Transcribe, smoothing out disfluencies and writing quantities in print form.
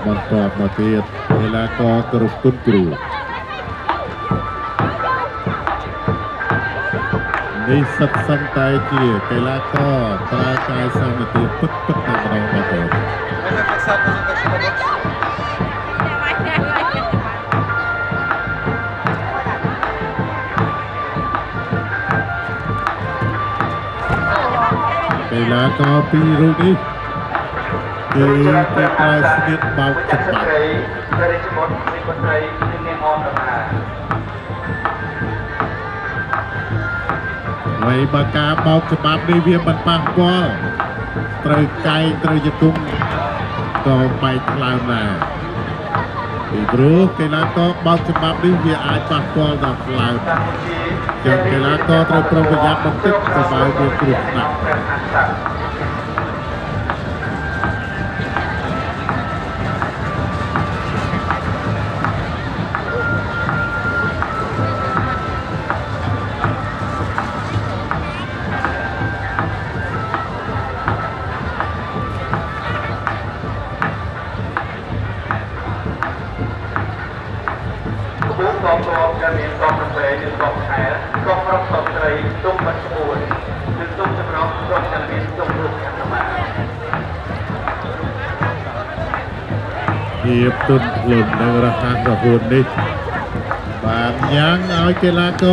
បន្តមកទៀតកីឡាករគ្រប់គុណគ្រូនេះសិតសិនតែជាកីឡាករប្រើកាយសម្បត្តិពិតតែម្ដងបងប្អូនកីឡាករពីររូបនេះគឺគេប្រើស្នៀតបោកច្បាប់ហើយបើការបោកច្បាប់នេះវាមិនប៉ះពាល់ត្រូវកែងត្រូវជង្គង់ក៏បែកថ្លើមដែរពីព្រោះកីឡាករបោកច្បាប់នេះវាអាចប៉ះពាល់ដល់ថ្លើមចឹងកីឡាករត្រូវប្រុងប្រយ័ត្នបន្តិចទៅបើមានគ្រោះថ្នាក់កងទ័ពដែលមានកងប្រវេនិងកងខែកងរំសងត្រីទុំបាត់ស្ពួនគឺទុំចម្រុះរំចាំមានទុំរូបខាងសម្បត្តិភាពទន់ភ្លន់និងរហ័សរហួននេះបានញ៉ាំងឲ្យកីឡាករ